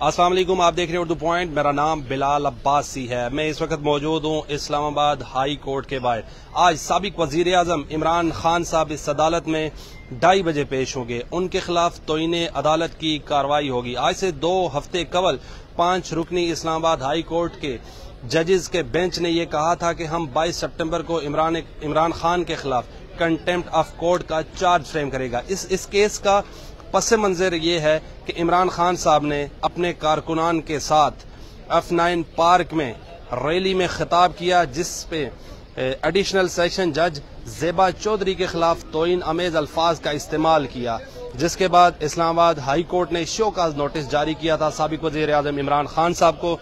अस्सलाम वालेकुम, आप देख रहे हैं उर्दू पॉइंट। मेरा नाम बिलाल अब्बासी है। मैं इस वक्त मौजूद हूँ इस्लामाबाद हाई कोर्ट के बाहर। आज साबिक वजीर आजम इमरान खान साहब इस अदालत में 2:30 बजे पेश होंगे। उनके खिलाफ तोइने अदालत की कार्रवाई होगी। आज से 2 हफ्ते कबल 5 रुकनी इस्लामाबाद हाई कोर्ट के जजेस के बेंच ने यह कहा था कि हम 22 सितंबर को इमरान खान के खिलाफ कंटेम्प्ट ऑफ कोर्ट का चार्ज फ्रेम करेगा। इस केस का पस मंजर ये है कि इमरान खान साहब ने अपने कारकुनान के साथ F9 पार्क में रैली में खिताब किया, जिस पे एडिशनल सेशन जज ज़ेबा चौधरी के खिलाफ तोइन अमेज अल्फाज का इस्तेमाल किया, जिसके बाद इस्लामाबाद हाई कोर्ट ने शोकाज नोटिस जारी किया था साबिक वज़ीर आज़म इमरान खान साहब को।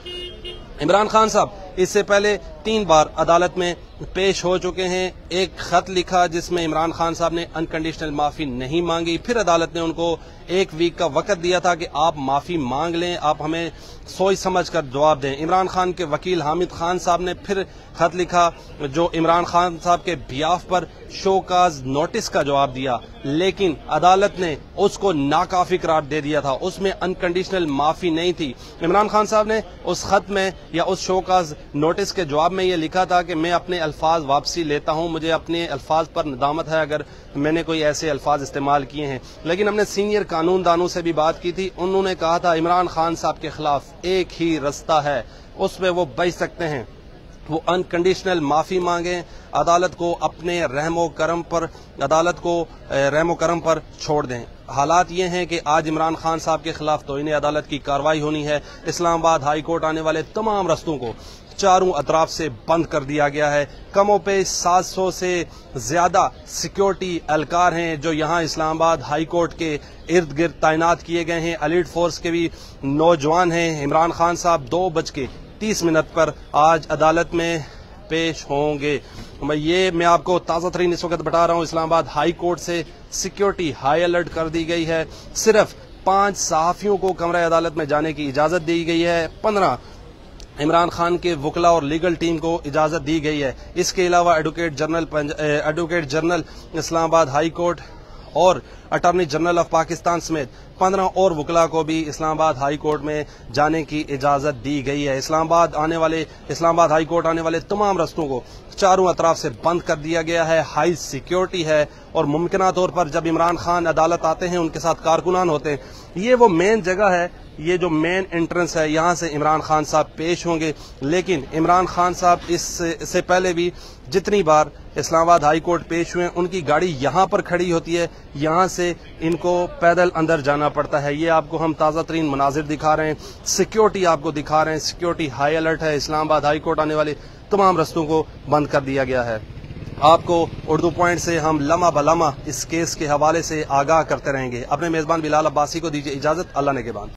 इमरान खान साहब इससे पहले 3 बार अदालत में पेश हो चुके हैं। एक खत लिखा जिसमें इमरान खान साहब ने अनकंडीशनल माफी नहीं मांगी। फिर अदालत ने उनको 1 वीक का वक्त दिया था कि आप माफी मांग लें, आप हमें सोच समझ कर जवाब दें। इमरान खान के वकील हामिद खान साहब ने फिर खत लिखा जो इमरान खान साहब के बियाफ पर शोकाज नोटिस का जवाब दिया, लेकिन अदालत ने उसको नाकाफी करार दे दिया था। उसमें अनकंडीशनल माफी नहीं थी। इमरान खान साहब ने उस खत में या उस शोकाज नोटिस के जवाब में ये लिखा था कि मैं अपने अल्फाज वापसी लेता हूं, मुझे अपने अल्फाज पर नदामत है अगर मैंने कोई ऐसे अल्फाज इस्तेमाल किए हैं। लेकिन हमने सीनियर कानूनदानों से भी बात की थी, उन्होंने कहा था इमरान खान साहब के खिलाफ एक ही रास्ता है, उसमें वो बच सकते हैं, वो अनकंडीशनल माफी मांगे, अदालत को अपने रहमो करम पर छोड़ दें। हालात ये हैं कि आज इमरान खान साहब के खिलाफ तोइने अदालत की कार्रवाई होनी है। इस्लामाबाद हाई कोर्ट आने वाले तमाम रस्तों को चारों अतराफ से बंद कर दिया गया है। कमोपेश 700 से ज्यादा सिक्योरिटी एहलकार हैं जो यहाँ इस्लामाबाद हाई कोर्ट के इर्द गिर्द तैनात किए गए हैं। एलिट फोर्स के भी नौजवान हैं। इमरान खान साहब 2:30 पर आज अदालत में पेश होंगे। मैं आपको ताज़ा तरीन इस वक्त बता रहा हूँ, इस्लामाबाद हाई कोर्ट से सिक्योरिटी हाई अलर्ट कर दी गई है। सिर्फ 5 सहाफियों को कमरा अदालत में जाने की इजाजत दी गई है। 15 इमरान खान के वकला और लीगल टीम को इजाजत दी गई है। इसके अलावा advocate general Islamabad high court और अटॉर्नी जनरल ऑफ पाकिस्तान समेत 15 और वकला को भी इस्लामाबाद हाई कोर्ट में जाने की इजाजत दी गई है। इस्लामाबाद हाई कोर्ट आने वाले तमाम रस्तों को चारों अतराफ से बंद कर दिया गया है। हाई सिक्योरिटी है और मुमकिना तौर पर जब इमरान खान अदालत आते हैं, उनके साथ कारकुनान होते हैं, ये वो मेन जगह है, ये जो मेन एंट्रेंस है, यहाँ से इमरान खान साहब पेश होंगे। लेकिन इमरान खान साहब इससे पहले भी जितनी बार इस्लामाबाद हाई कोर्ट पेश हुए, उनकी गाड़ी यहाँ पर खड़ी होती है, यहाँ से इनको पैदल अंदर जाना पड़ता है। ये आपको हम ताज़ा तरीन मनाजिर दिखा रहे हैं, सिक्योरिटी आपको दिखा रहे हैं। सिक्योरिटी हाई अलर्ट है। इस्लामाबाद हाई कोर्ट आने वाले तमाम रस्तों को बंद कर दिया गया है। आपको उर्दू पॉइंट से हम लम्हा बलम्हा इस केस के हवाले से आगाह करते रहेंगे। अपने मेजबान बिलाल अब्बासी को दीजिए इजाजत। अल्लाह ने के बाद।